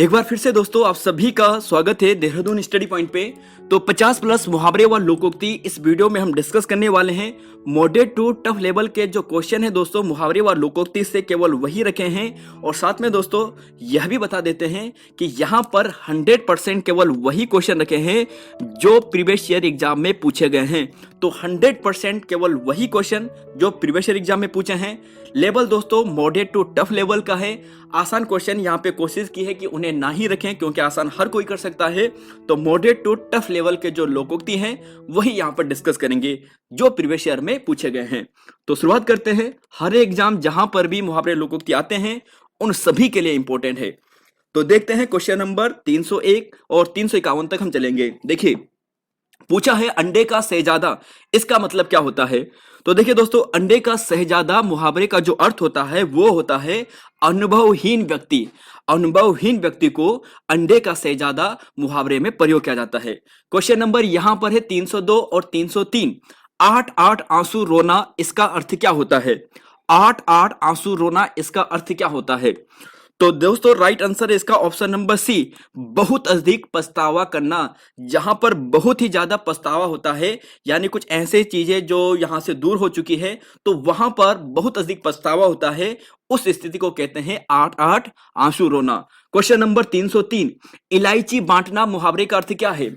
एक बार फिर से दोस्तों आप सभी का स्वागत है देहरादून स्टडी पॉइंट पे। तो 50 प्लस मुहावरे व लोकोक्ति इस वीडियो में हम डिस्कस करने वाले हैं। मॉडरेट टू टफ लेवल के जो क्वेश्चन है दोस्तों मुहावरे व लोकोक्ति से केवल वही रखे हैं। और साथ में दोस्तों यह भी बता देते हैं कि यहाँ पर 100% केवल वही क्वेश्चन रखे हैं जो प्रीवियस ईयर एग्जाम में पूछे गए हैं। तो 100% केवल वही क्वेश्चन जो प्रीवियस ईयर एग्जाम में पूछे हैं। लेवल दोस्तों मॉडरेट टू टफ लेवल का है। आसान क्वेश्चन यहाँ पे कोशिश की है कि उन्हें ना ही रखें क्योंकि आसान हर कोई कर सकता है। तो मॉडरेट टू टफ लेवल के जो लोकोक्ति हैं वही यहाँ पर डिस्कस करेंगे जो प्रीवियस ईयर में पूछे गए हैं। तो शुरुआत करते हैं। हर एग्जाम जहां पर भी मुहावरे लोकोक्ति आते हैं उन सभी के लिए इंपॉर्टेंट है। तो देखते हैं क्वेश्चन नंबर 301 और 351 तक हम चलेंगे। देखिए पूछा है अंडे का शहजादा, इसका मतलब क्या होता है। तो देखिए दोस्तों अंडे का शहजादा मुहावरे का जो अर्थ होता है वो होता है अनुभवहीन व्यक्ति। अनुभवहीन व्यक्ति को अंडे का शहजादा मुहावरे में प्रयोग किया जाता है। क्वेश्चन नंबर यहां पर है 302 और 303। 8-8 आंसू रोना, इसका अर्थ क्या होता है। 8-8 आंसू रोना, इसका अर्थ क्या होता है। तो दोस्तों राइट आंसर है इसका ऑप्शन नंबर सी, बहुत अधिक पछतावा करना। जहां पर बहुत ही ज्यादा पछतावा होता है यानी कुछ ऐसे चीजें जो यहां से दूर हो चुकी है तो वहां पर बहुत अधिक पछतावा होता है, उस स्थिति को कहते हैं 8-8 आंसू रोना। Question number 303। इलायची बांटना मुहावरे का अर्थ क्या है।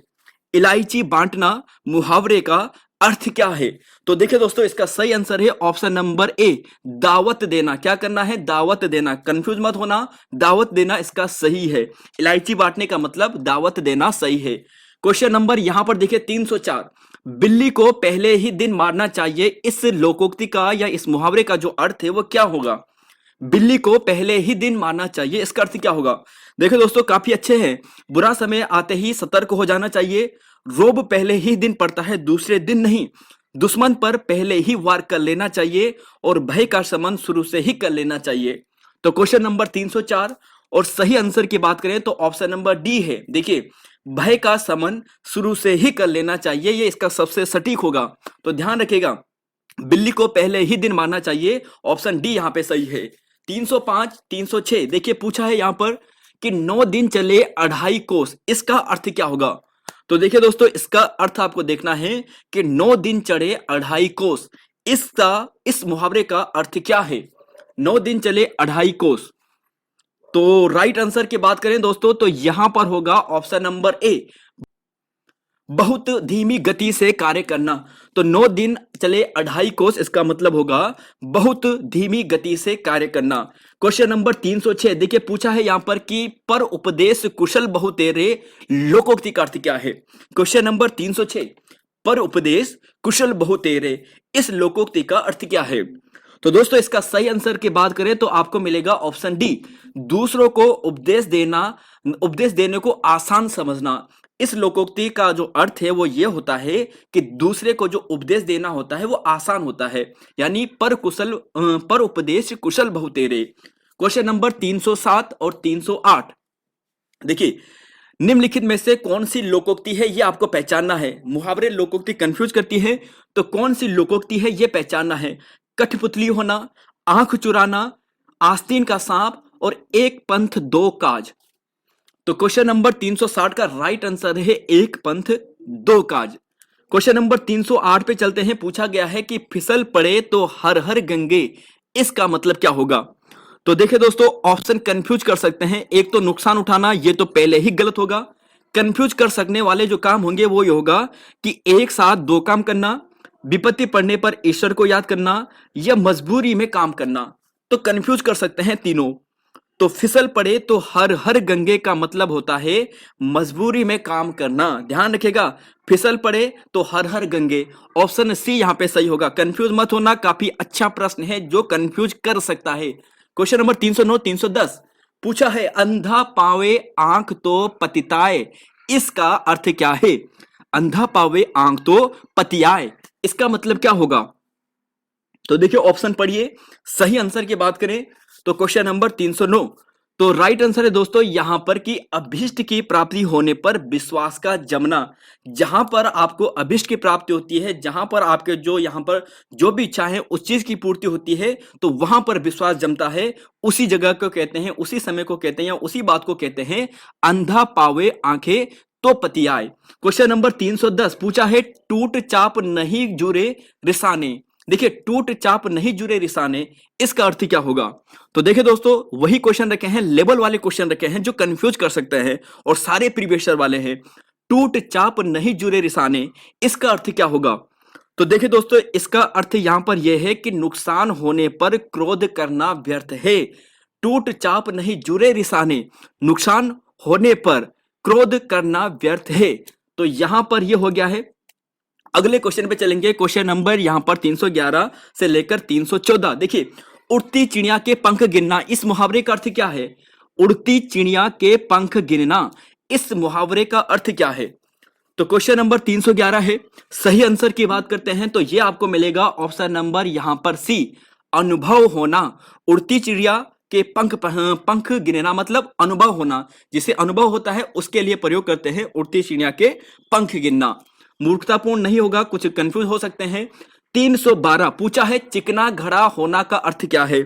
इलायची बांटना मुहावरे का अर्थ क्या है। तो देखिए दोस्तों इसका सही आंसर है ऑप्शन नंबर ए, दावत देना। क्या करना है, दावत देना। कंफ्यूज मत होना, दावत देना इसका सही है। इलायची बांटने का मतलब दावत देना सही है। क्वेश्चन नंबर यहां पर देखिए 304। बिल्ली को पहले ही दिन मारना चाहिए, इस लोकोक्ति का या इस मुहावरे का जो अर्थ है वो क्या होगा। बिल्ली को पहले ही दिन मारना चाहिए, इसका अर्थ क्या होगा। देखो दोस्तों काफी अच्छे हैं। बुरा समय आते ही सतर्क हो जाना चाहिए। रोब पहले ही दिन पड़ता है दूसरे दिन नहीं। दुश्मन पर पहले ही वार कर लेना चाहिए और भय का शमन शुरू से ही कर लेना चाहिए। तो क्वेश्चन नंबर 304 और सही आंसर की बात करें तो ऑप्शन नंबर डी है। देखिए भय का शमन शुरू से ही कर लेना चाहिए, ये इसका सबसे सटीक होगा। तो ध्यान रखिएगा बिल्ली को पहले ही दिन मारना चाहिए, ऑप्शन डी यहां पे सही है। 305 306 देखिए पूछा है यहां पर कि 9 दिन चले 2.5 कोस, इसका अर्थ क्या होगा। तो देखिए दोस्तों इसका अर्थ आपको देखना है कि 9 दिन चढ़े 2.5 कोस, इसका इस मुहावरे का अर्थ क्या है। 9 दिन चले 2.5 कोस। तो राइट आंसर की बात करें दोस्तों तो यहां पर होगा ऑप्शन नंबर ए, बहुत धीमी गति से कार्य करना। तो 9 दिन चले 2.5 कोस, इसका मतलब होगा बहुत धीमी गति से कार्य करना। क्वेश्चन नंबर 306 देखिए पूछा है यहां पर कि पर उपदेश कुशल बहु तेरे, लोकोक्ति का अर्थ क्या है। क्वेश्चन नंबर 306, पर उपदेश कुशल बहु तेरे, इस लोकोक्ति का अर्थ क्या है। तो दोस्तों इसका सही आंसर की बात करें तो आपको मिलेगा ऑप्शन डी, दूसरों को उपदेश देना, उपदेश देने को आसान समझना। इस लोकोक्ति का जो अर्थ है वो ये होता है कि दूसरे को जो उपदेश देना होता है वो आसान होता है, यानी पर उपदेश कुशल बहु तेरे। क्वेश्चन नंबर 307 और 308 देखिए निम्नलिखित में से कौन सी लोकोक्ति है ये आपको पहचानना है। मुहावरे लोकोक्ति कंफ्यूज करती है तो कौन सी लोकोक्ति है ये पहचानना है। कठपुतली होना, आंख चुराना, आस्तीन का सांप और एक पंथ दो काज। तो क्वेश्चन नंबर 360 का राइट आंसर है एक पंथ दो काज। क्वेश्चन नंबर 308 पे चलते हैं। पूछा गया है कि फिसल पड़े तो हर हर गंगे, इसका मतलब क्या होगा। तो देखिए दोस्तों ऑप्शन कंफ्यूज कर सकते हैं। एक तो नुकसान उठाना, ये तो पहले ही गलत होगा। कंफ्यूज कर सकने वाले जो काम होंगे वो ये होगा कि एक साथ दो काम करना, विपत्ति पड़ने पर ईश्वर को याद करना, या मजबूरी में काम करना। तो कंफ्यूज कर सकते हैं तीनों। तो फिसल पड़े तो हर हर गंगे का मतलब होता है मजबूरी में काम करना। ध्यान रखिएगा फिसल पड़े तो हर हर गंगे, ऑप्शन सी यहां पे सही होगा। कंफ्यूज मत होना, काफी अच्छा प्रश्न है जो कंफ्यूज कर सकता है। क्वेश्चन नंबर 309 310 पूछा है अंधा पावे आंख तो पतिताए, इसका अर्थ क्या है। अंधा पावे आंख तो पतियाए, इसका मतलब क्या होगा। तो देखिए ऑप्शन पढ़िए। सही आंसर की बात करें तो क्वेश्चन नंबर 309, तो राइट आंसर है दोस्तों यहां पर कि अभीष्ट की प्राप्ति होने पर विश्वास का जमना। जहां पर आपको अभीष्ट की प्राप्ति होती है, जहां पर आपके जो यहां पर जो भी इच्छा है उस चीज की पूर्ति होती है, तो वहां पर विश्वास जमता है। उसी जगह को कहते हैं, उसी समय को कहते हैं, या उसी बात को कहते हैं अंधा पावे आंखें तो पति आए। क्वेश्चन नंबर 310 पूछा है, टूट चाप नहीं जुरे रिसाने। देखिए, टूट चाप नहीं जुरे रिसाने, इसका अर्थ क्या होगा? तो देखिए दोस्तों, वही क्वेश्चन रखे हैं, लेवल वाले क्वेश्चन रखे हैं जो कंफ्यूज कर सकते हैं और सारे प्रीवियस ईयर वाले हैं। टूट चाप नहीं जुरे रिसाने, इसका अर्थ क्या होगा? तो देखिए दोस्तों, इसका अर्थ यहां पर यह है कि नुकसान होने पर क्रोध करना व्यर्थ है। टूट चाप नहीं जुरे रिसाने, नुकसान होने पर क्रोध करना व्यर्थ है। तो यहां पर यह हो गया है। अगले क्वेश्चन पे चलेंगे। क्वेश्चन नंबर यहां पर 311 से लेकर 314। देखिए, उड़ती चिड़िया के पंख गिनना, इस मुहावरे का अर्थ क्या है? उड़ती चिड़िया के पंख गिनना, इस मुहावरे का अर्थ क्या है? तो क्वेश्चन नंबर 311 है। सही आंसर की बात करते हैं तो यह आपको मिलेगा ऑप्शन नंबर यहां पर सी, अनुभव होना। उड़ती चिड़िया के पंख गिनना मतलब अनुभव होना, जिसे अनुभव होता है उसके लिए प्रयोग करते हैं उड़ती चिड़िया के पंख गिनना। मूर्खतापूर्ण नहीं होगा, कुछ कंफ्यूज हो सकते हैं। 312 पूछा है, चिकना घड़ा होना का अर्थ क्या है?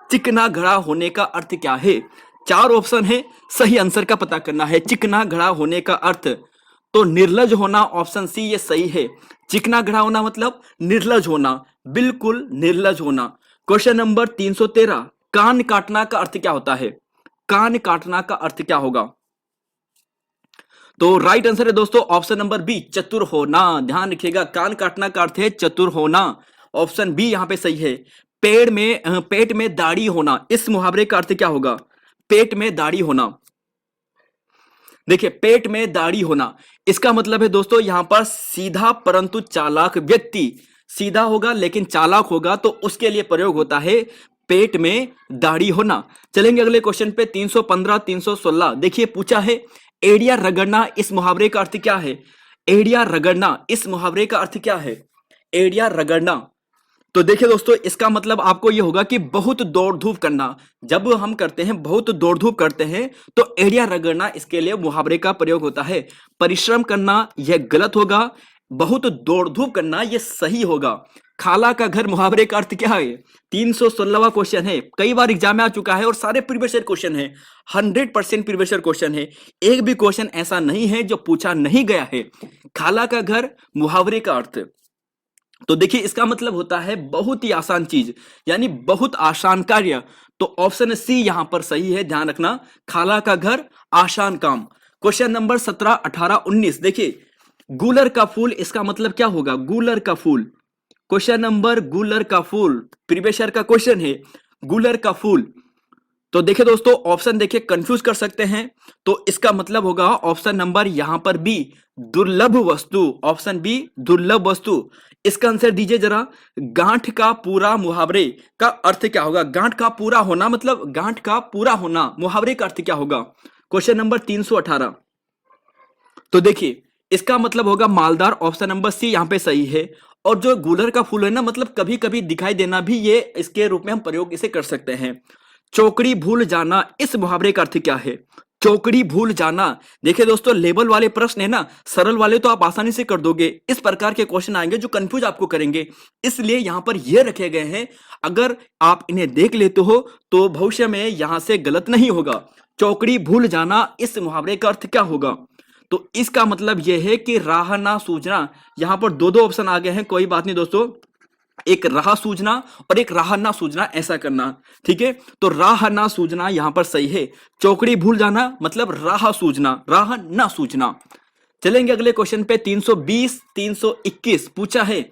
चिकना घड़ा होने का अर्थ क्या है? 4 ऑप्शन है, सही आंसर का पता करना है। चिकना घड़ा होने का अर्थ तो निर्लज होना, ऑप्शन सी ये सही है। चिकना घड़ा होना मतलब निर्लज होना, बिल्कुल निर्लज होना। क्वेश्चन नंबर 313, कान काटना का अर्थ क्या होता है? कान काटना का अर्थ क्या होगा? तो राइट आंसर है दोस्तों ऑप्शन नंबर बी, चतुर होना। ध्यान रखिएगा, कान काटना का अर्थ है चतुर होना। ऑप्शन बी यहां पे सही है। पेट में दाढ़ी होना, इस मुहावरे का अर्थ क्या होगा? पेट में दाढ़ी होना। देखिए, पेट में दाढ़ी होना, इसका मतलब है दोस्तों यहां पर सीधा परंतु चालाक व्यक्ति, सीधा होगा लेकिन चालाक होगा, तो उसके लिए प्रयोग होता है पेट में दाढ़ी होना। चलेंगे अगले क्वेश्चन पे, 315 316। देखिए, पूछा है, एड़िया रगड़ना, इस मुहावरे का अर्थ क्या है? एड़िया रगड़ना, इस मुहावरे का अर्थ क्या है? एड़िया रगड़ना। तो देखिए दोस्तों, इसका मतलब आपको यह होगा कि बहुत दौड़ धूप करना। जब हम करते हैं, बहुत दौड़ धूप करते हैं, तो एड़िया रगड़ना इसके लिए मुहावरे का प्रयोग होता है। परिश्रम करना यह गलत होगा, बहुत दौड़ धूप करना यह सही होगा। खाला का घर मुहावरे का अर्थ क्या है? 316वां क्वेश्चन है, कई बार एग्जाम में आ चुका है और सारे प्रीवियस ईयर क्वेश्चन है, 100% प्रीवियस ईयर क्वेश्चन है। एक भी क्वेश्चन ऐसा नहीं है जो पूछा नहीं गया है। खाला का घर मुहावरे का अर्थ, तो देखिए इसका मतलब होता है बहुत ही आसान चीज, यानी बहुत आसान कार्य। तो ऑप्शन सी यहां पर सही है, ध्यान रखना, खाला का घर आसान काम। Question number 17 18 19। देखिए, गूलर का फूल, इसका मतलब क्या होगा? गूलर का फूल। क्वेश्चन नंबर गूलर का फूल, प्रीवियस ईयर का क्वेश्चन है, गूलर का फूल। तो देखिए दोस्तों, ऑप्शन देखिए कंफ्यूज कर सकते हैं, तो इसका मतलब होगा ऑप्शन नंबर यहां पर बी, दुर्लभ वस्तु। ऑप्शन बी, दुर्लभ वस्तु। इसका आंसर दीजिए जरा। गांठ का पूरा मुहावरे का अर्थ क्या होगा? गांठ का पूरा होना मतलब गांठ का पूरा होना, मुहावरे का अर्थ क्या होगा? Question number 318। तो देखिए, इसका मतलब होगा मालदार। ऑप्शन नंबर सी यहां पे सही है। और जो गूलर का फूल है ना, मतलब कभी कभी दिखाई देना भी, ये इसके रूप में हम प्रयोग इसे कर सकते हैं। चौकड़ी भूल जाना, इस मुहावरे का अर्थ क्या है? चौकड़ी भूल जाना। देखिए दोस्तों, लेवल वाले प्रश्न है ना, सरल वाले तो आप आसानी से कर दोगे, इस प्रकार के क्वेश्चन आएंगे जो कंफ्यूज आपको करेंगे, इसलिए यहां पर ये रखे गए हैं। अगर आप इन्हें देख लेते हो तो भविष्य में यहां से गलत नहीं होगा। चौकड़ी भूल जाना, इस मुहावरे का अर्थ क्या होगा? तो इसका मतलब यह है कि राह ना सूझना। यहां पर दो ऑप्शन आ गए हैं, कोई बात नहीं दोस्तों, एक राह सूझना और एक राह ना सूझना, ऐसा करना, ठीक है? तो राह ना सूझना यहां पर सही है। चौकड़ी भूल जाना मतलब राह सूझना, राह ना सूझना। चलेंगे अगले क्वेश्चन पे, 320 321। पूछा है,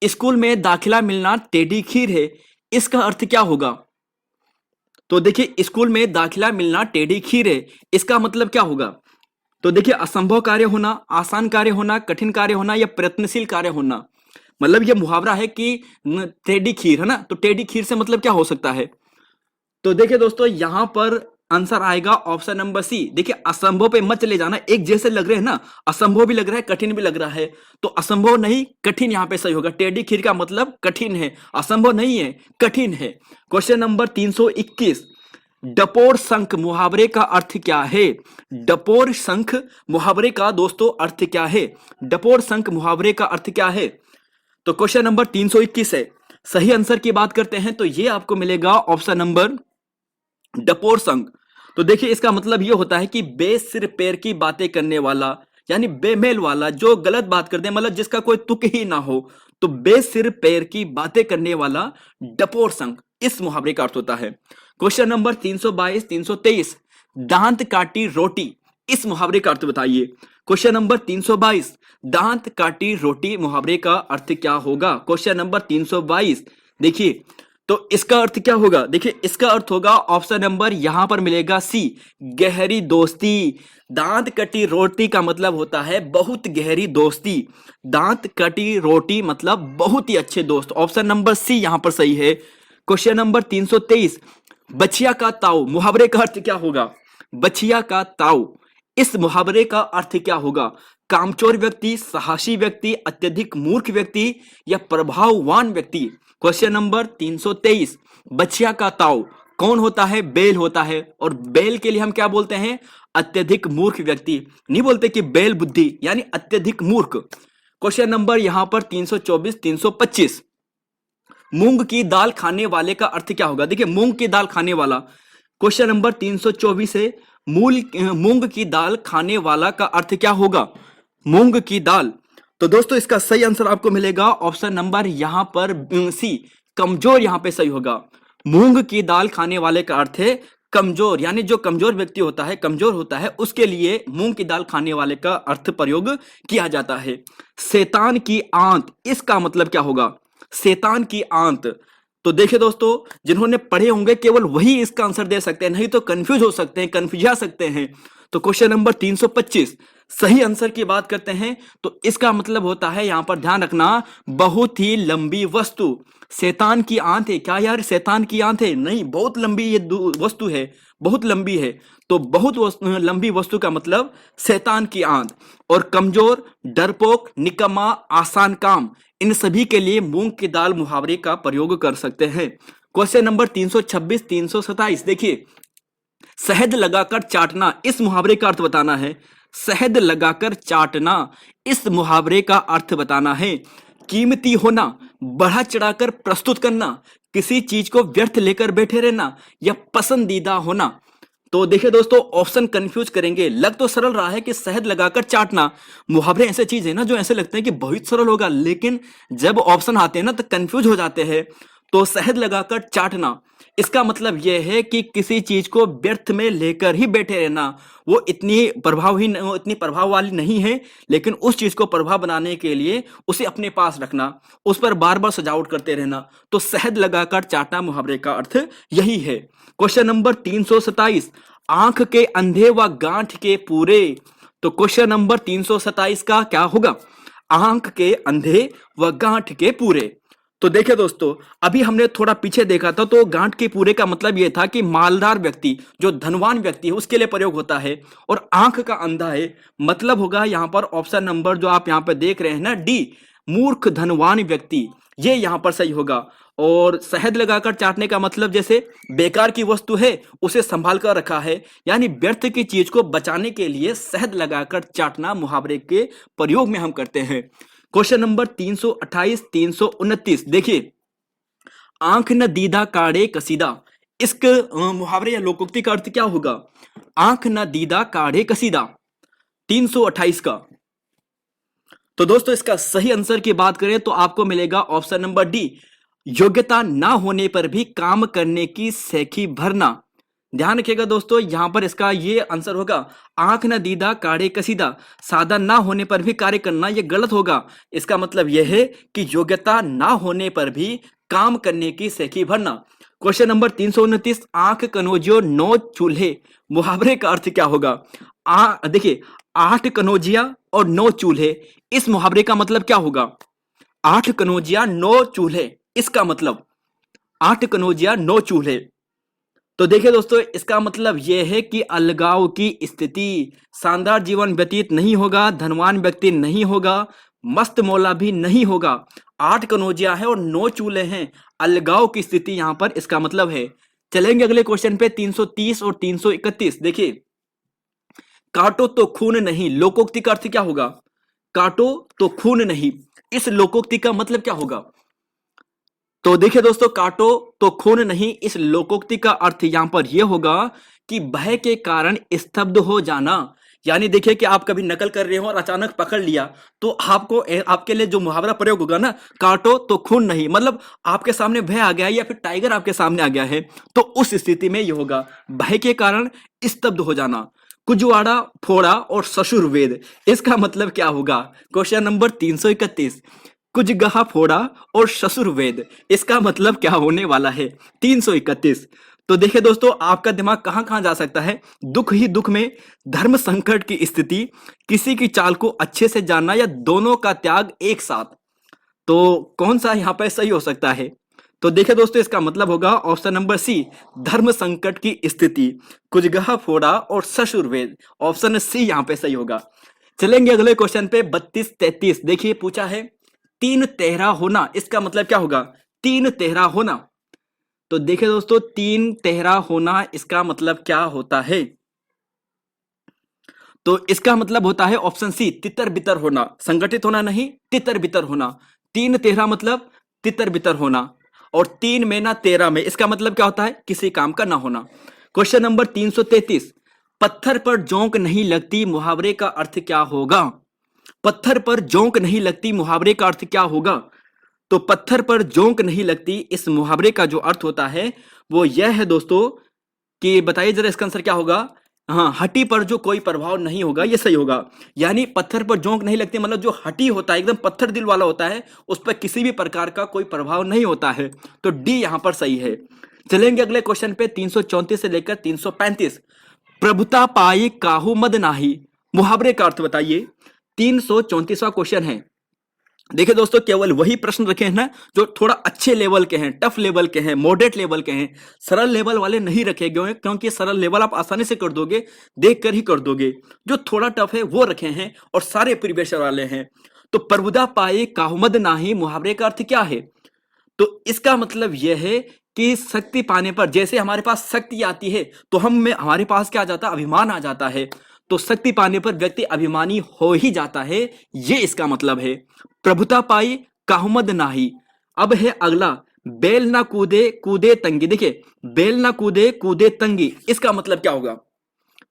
स्कूल में दाखिला मिलना टेढ़ी खीर है, इसका अर्थ क्या होगा? तो देखिए, स्कूल में दाखिला मिलना टेढ़ी खीर है, इसका मतलब क्या होगा? तो देखिए, असंभव कार्य होना, आसान कार्य होना, कठिन कार्य होना या प्रयत्नशील कार्य होना। मतलब ये मुहावरा है कि टेढ़ी खीर है ना, तो टेढ़ी खीर से मतलब क्या हो सकता है? तो देखिए दोस्तों, यहां पर आंसर आएगा ऑप्शन नंबर सी। देखिए, असंभव पे मत चले जाना, एक जैसे लग रहे हैं ना, असंभव भी लग रहा है, कठिन भी लग रहा है, तो असंभव नहीं कठिन यहां पे सही होगा। टेढ़ी खीर का मतलब कठिन है, असंभव नहीं है, कठिन है। Question number 321। डपोर शंख मुहावरे का अर्थ क्या है? डपोर शंख मुहावरे का दोस्तों अर्थ क्या है? डपोर शंख मुहावरे का अर्थ क्या है? तो क्वेश्चन नंबर 321 है। सही आंसर की बात करते हैं तो ये आपको मिलेगा ऑप्शन नंबर डपोर शंख। तो देखिए इसका मतलब ये होता है कि बेसिर पैर की बातें करने वाला, यानी बेमेल वाला, जो गलत बात करते हैं, मतलब जिसका कोई तुक ही ना हो, तो बेसिर पैर की बातें करने वाला डपोर शंख, इस मुहावरे का अर्थ होता है। क्वेश्चन नंबर 322 323, दांत काटी रोटी, इस मुहावरे का अर्थ बताइए। क्वेश्चन नंबर 322, दांत काटी रोटी मुहावरे का अर्थ क्या होगा? क्वेश्चन नंबर 322, देखिए तो इसका अर्थ क्या होगा? देखिए इसका अर्थ होगा ऑप्शन नंबर यहां पर मिलेगा सी, गहरी दोस्ती। दांत कटी रोटी का मतलब होता है बहुत गहरी दोस्ती। दांत कटी रोटी मतलब बहुत ही अच्छे दोस्त। ऑप्शन नंबर सी यहां पर सही है। क्वेश्चन नंबर 323, बछिया का ताऊ मुहावरे का अर्थ क्या होगा? बछिया का ताऊ, इस मुहावरे का अर्थ क्या होगा? कामचोर व्यक्ति, साहसी व्यक्ति, अत्यधिक मूर्ख व्यक्ति या प्रभाववान व्यक्ति। क्वेश्चन नंबर 323, बछिया का ताऊ कौन होता है? बैल होता है। और बैल के लिए हम क्या बोलते हैं? अत्यधिक मूर्ख व्यक्ति। नहीं बोलते कि बैल बुद्धि, यानी अत्यधिक मूर्ख। क्वेश्चन नंबर यहां पर 324 325, मूंग की दाल खाने वाले का अर्थ क्या होगा? देखिए मूंग की दाल खाने वाला, क्वेश्चन नंबर 324 है, मूंग की दाल खाने वाला का अर्थ क्या होगा? मूंग की दाल। तो दोस्तों इसका सही आंसर आपको मिलेगा ऑप्शन नंबर यहां पर सी, कमजोर, यहां पे सही होगा। मूंग की दाल खाने वाले का अर्थ है कमजोर, यानी जो कमजोर व्यक्ति होता है, कमजोर होता है, उसके लिए मूंग की दाल खाने वाले का अर्थ प्रयोग किया जाता है। शैतान की आंत, इसका मतलब क्या होगा? शैतान की आंत। तो देखिए दोस्तों, जिन्होंने पढ़े होंगे केवल वही इसका आंसर दे सकते हैं, नहीं तो कंफ्यूज हो सकते हैं, कंफ्यूज सकते हैं। तो क्वेश्चन नंबर 325, सही आंसर की बात करते हैं तो इसका मतलब होता है, यहां पर ध्यान रखना, बहुत ही लंबी वस्तु। शैतान की आंत है क्या यार? शैतान की आंत है नहीं, बहुत लंबी ये वस्तु है, बहुत लंबी है। तो बहुत लंबी वस्तु का मतलब शैतान की आंत। और कमजोर, डरपोक, निकम्मा, आसान काम, इन सभी के लिए मूंग की दाल मुहावरे का प्रयोग कर सकते हैं। क्वेश्चन नंबर 326 327, देखिए शहद लगाकर चाटना, इस मुहावरे का अर्थ बताना है। शहद लगाकर चाटना, इस मुहावरे का अर्थ बताना है। कीमती होना, बढ़ा चढ़ाकर प्रस्तुत करना, किसी चीज को व्यर्थ लेकर बैठे रहना या पसंदीदा होना। तो देखिए दोस्तों, ऑप्शन कंफ्यूज करेंगे। लग तो सरल रहा है कि शहद लगाकर चाटना, मुहावरे ऐसे चीज है ना जो ऐसे लगते हैं कि बहुत सरल होगा, लेकिन जब ऑप्शन आते हैं ना तो कंफ्यूज हो जाते हैं। तो शहद लगाकर चाटना, इसका मतलब यह है कि किसी चीज को व्यर्थ में लेकर ही बैठे रहना। वो इतनी प्रभाव वाली नहीं है, लेकिन उस चीज को प्रभाव बनाने के लिए उसे अपने पास रखना, उस पर बार बार सजावट करते रहना। तो शहद लगाकर चाटना मुहावरे का अर्थ यही है। क्वेश्चन नंबर 327, आंख के अंधे व गांठ के पूरे। तो क्वेश्चन नंबर 327 का क्या होगा? आंख के अंधे व गांठ के पूरे। तो देखिए दोस्तों, अभी हमने थोड़ा पीछे देखा था, तो गांठ के पूरे का मतलब यह था कि मालदार व्यक्ति, जो धनवान व्यक्ति है, उसके लिए प्रयोग होता है। और आंख का अंधा है, मतलब होगा यहां पर ऑप्शन नंबर जो आप यहां पर देख रहे हैं ना, डी, मूर्ख धनवान व्यक्ति, ये यहां पर सही होगा। और शहद लगाकर चाटने का मतलब जैसे बेकार की वस्तु है उसे संभाल कर रखा है, यानी व्यर्थ की चीज को बचाने के लिए शहद लगाकर चाटना मुहावरे के प्रयोग में हम करते हैं। क्वेश्चन नंबर 328 329, देखिए आंख न दीदा काढ़े कसीदा, इस मुहावरे या लोकोक्ति का अर्थ क्या होगा? आंख न दीदा काढ़े कसीदा, 328 का। तो दोस्तों इसका सही आंसर की बात करें तो आपको मिलेगा ऑप्शन नंबर डी, योग्यता ना होने पर भी काम करने की सेखी भरना। ध्यान रखिएगा दोस्तों, यहां पर इसका ये आंसर होगा, आंख न दीदा काढ़े कसीदा, सादा ना होने पर भी कार्य करना, ये गलत होगा। इसका मतलब यह है कि योग्यता ना होने पर भी काम करने की सेखी भरना। क्वेश्चन नंबर 329, आंख कनौजियो 9 चूल्हे, मुहावरे का अर्थ क्या होगा? देखिए 8 कनौजिया और 9 चूल्हे, इस मुहावरे का मतलब क्या होगा? 8 कनौजिया 9 चूल्हे, इसका मतलब 8 कनौजिया 9 चूल्हे। तो देखिए दोस्तों, इसका मतलब यह है कि अलगाव की स्थिति, शानदार जीवन व्यतीत नहीं होगा, धनवान व्यक्ति नहीं होगा, मस्त मौला भी नहीं होगा। 8 कनौजिया है और 9 चूल्हे हैं, अलगाव की स्थिति यहां पर इसका मतलब है। चलेंगे अगले क्वेश्चन पे 330 और 331। देखिए, काटो तो खून नहीं, लोकोक्ति का अर्थ क्या होगा? काटो तो खून नहीं, इस लोकोक्ति का मतलब क्या होगा? तो देखिए दोस्तों, काटो तो खून नहीं, इस लोकोक्ति का अर्थ यहां पर यह होगा कि भय के कारण स्तब्ध हो जाना। यानी देखिए कि आप कभी नकल कर रहे हो और अचानक पकड़ लिया, तो आपके लिए जो मुहावरा प्रयोग होगा ना, काटो तो खून नहीं, मतलब आपके सामने भय आ गया है या फिर टाइगर आपके सामने आ गया है, तो उस स्थिति में यह होगा भय के कारण स्तब्ध हो जाना। कुजवाड़ा फोड़ा और ससुर वेद, इसका मतलब क्या होगा? Question number 331। कुछ गहा फोड़ा और ससुर वेद, इसका मतलब क्या होने वाला है? 331। तो देखिए दोस्तों, आपका दिमाग कहां कहां जा सकता है। दुख ही दुख में, धर्म संकट की स्थिति, किसी की चाल को अच्छे से जानना, या दोनों का त्याग एक साथ। तो कौन सा यहां पर सही हो सकता है? तो देखिए दोस्तों, इसका मतलब होगा ऑप्शन नंबर सी, धर्म संकट की स्थिति, कुजगहा फोड़ा और ससुर वेद। ऑप्शन सी यहां पे सही होगा। चलेंगे अगले क्वेश्चन पे 32-33। देखिए पूछा है तीन तेहरा होना, इसका मतलब क्या होगा? तीन तेहरा होना। तो देखिए दोस्तों, तीन तेहरा होना इसका मतलब क्या होता है? तो इसका मतलब होता है ऑप्शन सी, तितर बितर होना, संगठित होना नहीं, तितर बितर होना। तीन तेहरा मतलब तितर बितर होना, और तीन में ना तेरह में, इसका मतलब क्या होता है? किसी काम का ना होना। Question number 333। पत्थर पर जोंक नहीं लगती, मुहावरे का अर्थ क्या होगा? पत्थर पर जोंक नहीं लगती, मुहावरे का अर्थ क्या होगा? तो पत्थर पर जोंक नहीं लगती, इस मुहावरे का जो अर्थ होता है वो यह है दोस्तों, कि बताइए जरा इसका आंसर क्या होगा? हाँ, हड्डी पर जो कोई प्रभाव नहीं होगा, ये सही होगा। यानी पत्थर पर जोंक नहीं लगती, मतलब जो हड्डी होता है एकदम पत्थर दिल वाला होता है, उस पर किसी भी प्रकार का कोई प्रभाव नहीं होता है। तो डी यहां पर सही है। चलेंगे अगले क्वेश्चन पे 334 से लेकर 335। प्रभुता पाई काहू मद नाही, मुहावरे का अर्थ बताइए। 334वां क्वेश्चन है। देखिए दोस्तों, केवल वही प्रश्न रखे हैं ना जो थोड़ा अच्छे लेवल के हैं, टफ लेवल के हैं, मॉडरेट लेवल के हैं। सरल लेवल वाले नहीं रखे गए हैं, क्योंकि सरल लेवल आप आसानी से कर दोगे, देख कर ही कर दोगे। जो थोड़ा टफ है वो रखे हैं, और सारे प्रीवियस वाले हैं। तो प्रभुता पाए काहुमद नाही, मुहावरे का अर्थ क्या है? तो इसका मतलब यह है कि शक्ति पाने पर, जैसे हमारे पास शक्ति आती है तो हमारे पास क्या आ जाता है? अभिमान आ जाता है। तो शक्ति पाने पर व्यक्ति अभिमानी हो ही जाता है, ये इसका मतलब है। प्रभुता पाई काहुमद नाही। अब है अगला, बैल ना कूदे कूदे तंगी। देखिए, बैल ना कूदे कूदे तंगी, इसका मतलब क्या होगा?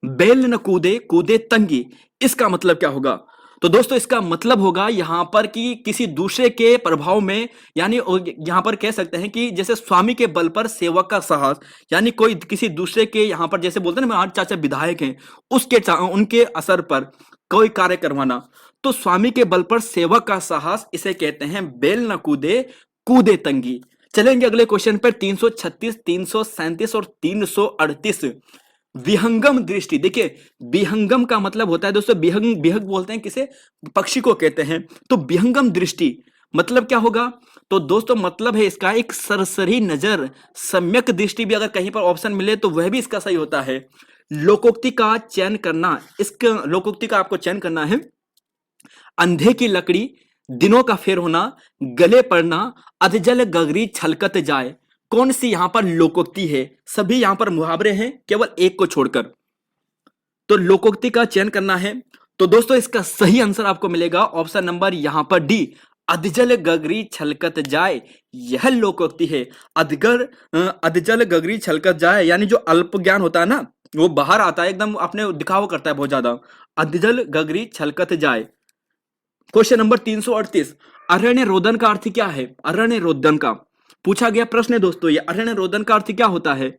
बैल न कूदे कूदे तंगी, इसका मतलब क्या होगा? तो दोस्तों, इसका मतलब होगा यहां पर कि किसी दूसरे के प्रभाव में, यानी यहां पर कह सकते हैं कि जैसे स्वामी के बल पर सेवक का साहस, यानी कोई किसी दूसरे के, यहां पर जैसे बोलते हैं ना, हमारे चाचा विधायक हैं, उनके असर पर कोई कार्य करवाना। तो स्वामी के बल पर सेवक का साहस, इसे कहते हैं बैल न कूदे कूदे तंगी। चलेंगे अगले क्वेश्चन पर 336, 337 और 338। विहंगम दृष्टि। देखिए, विहंगम का मतलब होता है दोस्तों, विहंग बोलते हैं किसे? पक्षी को कहते हैं। तो विहंगम दृष्टि मतलब क्या होगा? तो दोस्तों, मतलब है इसका एक सरसरी नजर। सम्यक दृष्टि भी अगर कहीं पर ऑप्शन मिले तो वह भी इसका सही होता है। लोकोक्ति का चयन करना, इसका लोकोक्ति का आपको चयन करना है। अंधे की लकड़ी, दिनों का फेर होना, गले पड़ना, अधजल गगरी छलकत जाए, कौन सी यहां पर लोकोक्ति है? सभी यहां पर मुहावरे हैं, केवल एक को छोड़कर। तो लोकोक्ति का चयन करना है। तो दोस्तों, इसका सही आंसर आपको मिलेगा ऑप्शन नंबर यहां पर डी, अधजल गगरी छलकत जाए, यह लोकोक्ति है। अधजल गगरी छलकत जाए, यानी जो अल्प ज्ञान होता है ना, वो बाहर आता है, एकदम अपने दिखावा करता है बहुत ज्यादा। अधजल गगरी छलकत जाए। Question number 338। अरण्य रोदन का अर्थ क्या है? अरण्य रोदन का पूछा गया प्रश्न है दोस्तों, ये अरण्य रोदन का अर्थ क्या होता है?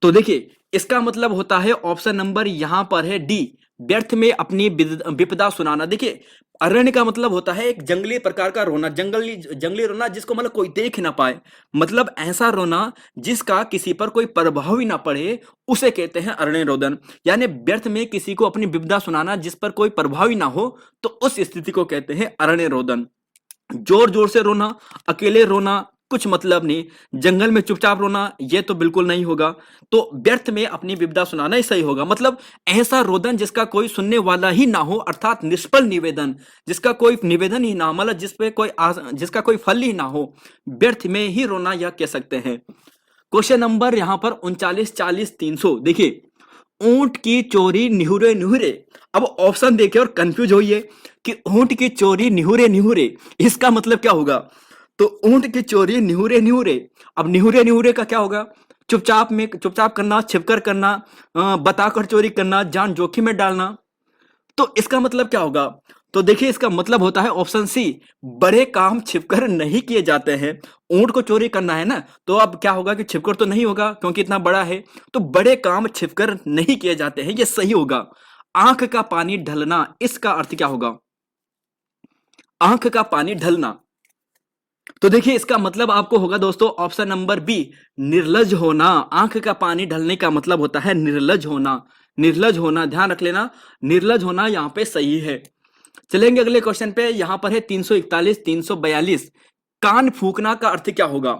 तो देखिए, इसका मतलब होता है ऑप्शन नंबर यहां पर है डी, व्यर्थ में अपनी विपदा सुनाना। देखिए, अरण्य का मतलब होता है एक जंगली प्रकार का रोना, जंगली रोना, जिसको मतलब कोई देख ना पाए, मतलब ऐसा रोना जिसका किसी पर कोई प्रभाव ही ना पड़े, उसे कहते हैं अरण्य रोदन। यानी व्यर्थ में किसी को अपनी विपदा सुनाना जिस पर कोई प्रभाव ही ना हो, तो उस स्थिति को कहते हैं अरण्य रोदन। जोर जोर से रोना, अकेले रोना, कुछ मतलब नहीं। जंगल में चुपचाप रोना, यह तो बिल्कुल नहीं होगा। तो व्यर्थ में अपनी विपदा सुनाना ही सही होगा। मतलब ऐसा रोदन जिसका कोई सुनने वाला ही ना हो, अर्थात निष्फल निवेदन, जिसका कोई निवेदन ही ना हो, मतलब जिसका कोई फल ही ना हो, व्यर्थ में ही रोना यह कह सकते हैं। क्वेश्चन नंबर यहां पर 39, 40, 300। देखिए, ऊंट की चोरी निहुरे निहुरे। अब ऑप्शन देखे और कंफ्यूज होइए कि ऊंट की चोरी निहुरे निहुरे इसका मतलब क्या होगा। तो ऊंट की चोरी निहुरे निहुरे, अब निहुरे निहुरे का क्या होगा। चुपचाप करना, छिपकर करना, बताकर चोरी करना, जान जोखिम में डालना। तो इसका मतलब क्या होगा। तो देखिए, इसका मतलब होता है ऑप्शन सी, बड़े काम छिपकर नहीं किए जाते हैं। ऊंट को चोरी करना है ना, तो अब क्या होगा कि छिपकर तो नहीं होगा क्योंकि इतना बड़ा है। तो बड़े काम छिपकर नहीं किए जाते हैं, ये सही होगा। आंख का पानी ढलना, इसका अर्थ क्या होगा। आंख का पानी ढलना, तो देखिए इसका मतलब आपको होगा दोस्तों ऑप्शन नंबर बी, निर्लज होना। आंख का पानी ढलने का मतलब होता है निर्लज होना। निर्लज होना, ध्यान रख लेना, निर्लज होना यहां पे सही है। चलेंगे अगले क्वेश्चन पे, यहां पर है 341, 342। कान फूकना का अर्थ क्या होगा।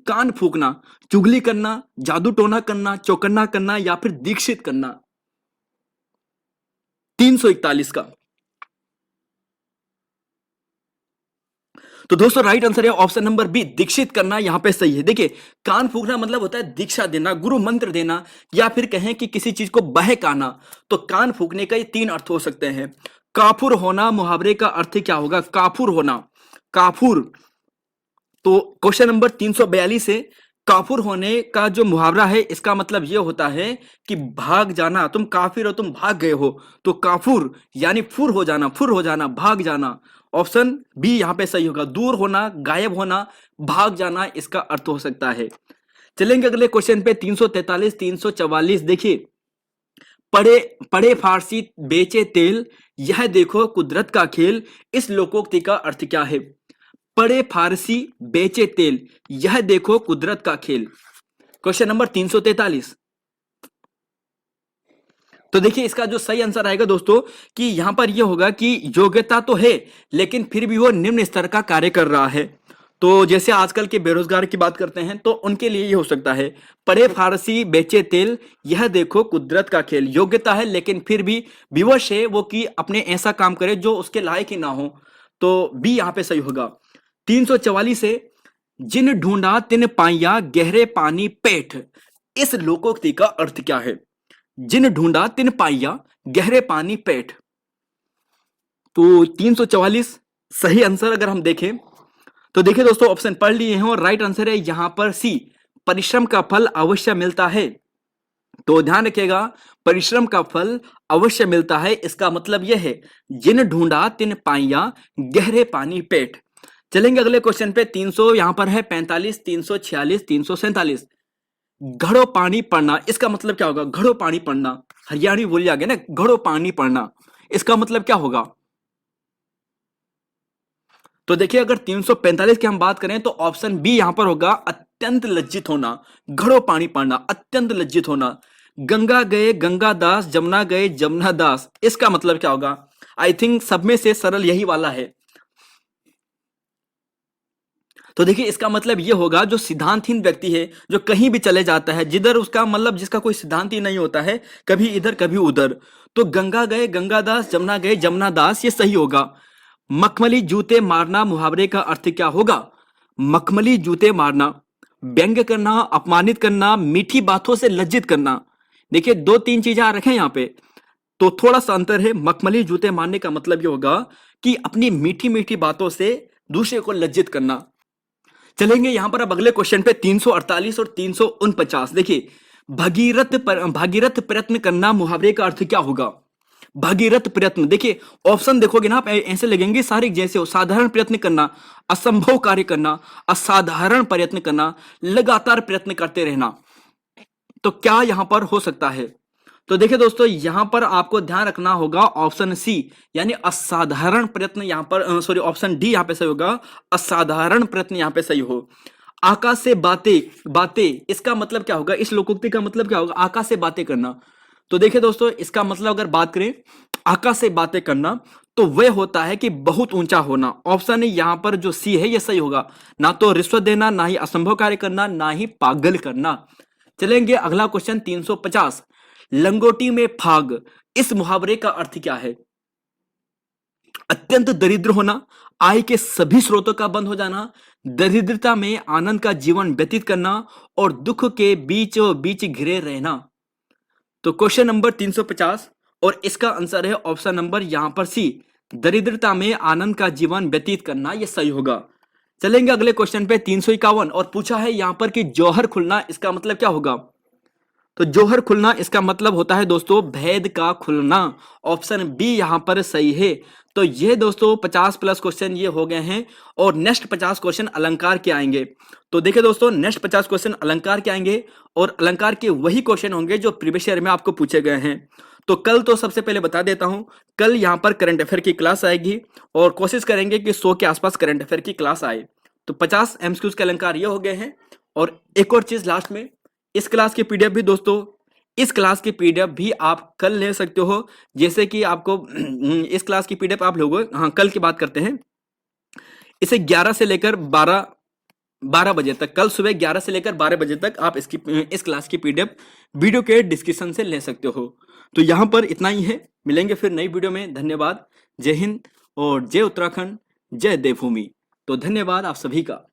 कान फूकना, चुगली करना, जादू टोना करना, चौकन्ना करना, या फिर दीक्षित करना। 341 का, तो दोस्तों राइट आंसर है ऑप्शन नंबर बी, दीक्षित करना यहां पे सही है। देखिए, कान फूकना मतलब होता है दीक्षा देना, गुरु मंत्र देना, या फिर कहें कि किसी चीज को बहकाना। तो कान फूकने का ये तीन अर्थ हो सकते हैं। काफुर होना मुहावरे का अर्थ क्या होगा। काफुर होना, काफुर। तो क्वेश्चन नंबर 342 से, काफुर होने का जो मुहावरा है इसका मतलब यह होता है कि भाग जाना। तुम काफिर हो, तुम भाग गए हो। तो काफुर यानी फुर हो जाना, फुर हो जाना, भाग जाना। ऑप्शन बी यहां पे सही होगा, दूर होना, गायब होना, भाग जाना इसका अर्थ हो सकता है। चलेंगे अगले क्वेश्चन पे, 343, 344। देखिए, पड़े पड़े फारसी बेचे तेल, यह देखो कुदरत का खेल, इस लोकोक्ति का अर्थ क्या है। पड़े फारसी बेचे तेल, यह देखो कुदरत का खेल। Question number 343। तो देखिए इसका जो सही आंसर आएगा दोस्तों, कि यहां पर यह होगा कि योग्यता तो है लेकिन फिर भी वो निम्न स्तर का कार्य कर रहा है। तो जैसे आजकल के बेरोजगार की बात करते हैं तो उनके लिए ये हो सकता है, पड़े फारसी बेचे तेल, यह देखो कुदरत का खेल। योग्यता है लेकिन फिर भी विवश है वो कि अपने ऐसा काम करे जो उसके लायक ही ना हो। तो बी यहां पे सही होगा। 344 से, जिन ढूंढा तिन पाइया गहरे पानी पेठ, इस लोकोक्ति का अर्थ क्या है। जिन ढूंढा तिन पाइया गहरे पानी पेठ। तो 344 सही आंसर अगर हम देखें तो देखिए दोस्तों, ऑप्शन पढ़ लिए हैं और राइट आंसर है यहां पर सी, परिश्रम का फल अवश्य मिलता है। तो ध्यान रखिएगा, परिश्रम का फल अवश्य मिलता है, इसका मतलब यह है जिन ढूंढा तिन पाइया गहरे पानी पेट। चलेंगे अगले क्वेश्चन पे, 300 यहां पर है 45, 346, 347। घड़ो पानी पड़ना, इसका मतलब क्या होगा। घड़ो पानी पड़ना, हरियाणी बोली आगे ना, घड़ो पानी पड़ना, इसका मतलब क्या होगा। तो देखिए, अगर 345 की हम बात करें तो ऑप्शन बी यहां पर होगा, अत्यंत लज्जित होना। घड़ो पानी पड़ना, अत्यंत लज्जित होना। गंगा गए गंगा दास, जमुना गए जमुना दास, इसका मतलब क्या होगा। आई थिंक सब में से सरल यही वाला है। तो देखिए इसका मतलब यह होगा, जो सिद्धांतहीन व्यक्ति है, जो कहीं भी चले जाता है, जिधर उसका मतलब जिसका कोई सिद्धांत ही नहीं होता है, कभी इधर कभी उधर। तो गंगा गए गंगा दास, जमुना गए जमुना दास, ये सही होगा। मखमली जूते मारना मुहावरे का अर्थ क्या होगा। मखमली जूते मारना, व्यंग्य करना, अपमानित करना, मीठी बातों से लज्जित करना। देखिए दो तीन चीजें आ रखे हैं यहाँ पे, तो थोड़ा सा अंतर है। मखमली जूते मारने का मतलब ये होगा कि अपनी मीठी मीठी बातों से दूसरे को लज्जित करना। चलेंगे यहां पर अब अगले क्वेश्चन पे, 348 और 349। देखिए, भागीरथ प्रयत्न करना मुहावरे का अर्थ क्या होगा। भागीरथ प्रयत्न, देखिए ऑप्शन देखोगे ना आप, ऐसे लगेंगे सारे जैसे हो। साधारण प्रयत्न करना, असंभव कार्य करना, असाधारण प्रयत्न करना, लगातार प्रयत्न करते रहना। तो क्या यहां पर हो सकता है। तो देखिए दोस्तों, यहां पर आपको ध्यान रखना होगा ऑप्शन सी, यानी असाधारण प्रयत्न यहां पर, सॉरी ऑप्शन डी यहां पे सही होगा, असाधारण प्रयत्न यहां पे सही हो। आकाश से बातें बातें, इसका मतलब क्या होगा। इस लोकोक्ति का मतलब क्या होगा, आकाश से बातें करना। तो देखिए दोस्तों, इसका मतलब अगर बात करें आकाश से बातें करना, तो वह होता है कि बहुत ऊंचा होना। ऑप्शन यहां पर जो सी है ये सही होगा। ना तो रिश्वत देना, ना ही असंभव कार्य करना, ना ही पागल करना। चलेंगे अगला क्वेश्चन, 350। लंगोटी में फाग, इस मुहावरे का अर्थ क्या है। अत्यंत दरिद्र होना, आय के सभी स्रोतों का बंद हो जाना, दरिद्रता में आनंद का जीवन व्यतीत करना और दुख के बीचों बीच घिरे रहना। तो क्वेश्चन नंबर 350 और इसका आंसर है ऑप्शन नंबर यहां पर सी, दरिद्रता में आनंद का जीवन व्यतीत करना, यह सही होगा। चलेंगे अगले क्वेश्चन पे 351 और पूछा है यहां पर कि जौहर खुलना इसका मतलब क्या होगा। तो जौहर खुलना इसका मतलब होता है दोस्तों भेद का खुलना। ऑप्शन बी यहां पर सही है। तो ये दोस्तों 50 प्लस क्वेश्चन ये हो गए हैं और नेक्स्ट 50 क्वेश्चन अलंकार के आएंगे। तो देखिए दोस्तों नेक्स्ट 50 क्वेश्चन अलंकार के आएंगे और अलंकार के वही क्वेश्चन होंगे जो प्रीवियस ईयर में आपको पूछे गए हैं। तो कल तो सबसे पहले बता देता हूं, कल यहां पर करंट अफेयर की क्लास आएगी और कोशिश करेंगे कि 100 के आसपास करंट अफेयर की क्लास आए। तो 50 एमसीक्यूज के अलंकार ये हो गए हैं। और एक और चीज लास्ट में, इस क्लास की पीडीएफ भी दोस्तों, इस क्लास की पीडीएफ भी आप कल ले सकते हो। जैसे कि आपको इस क्लास की पीडीएफ आप लोगों, हाँ कल की बात करते हैं, इसे 11 से लेकर 12 बजे तक, कल सुबह 11 से लेकर 12 बजे तक आप इस क्लास की पीडीएफ वीडियो के डिस्क्रिप्शन से ले सकते हो। तो यहां पर इतना ही है, मिलेंगे फिर नई वीडियो में। धन्यवाद। जय हिंद और जय उत्तराखंड, जय देवभूमि। तो धन्यवाद आप सभी का।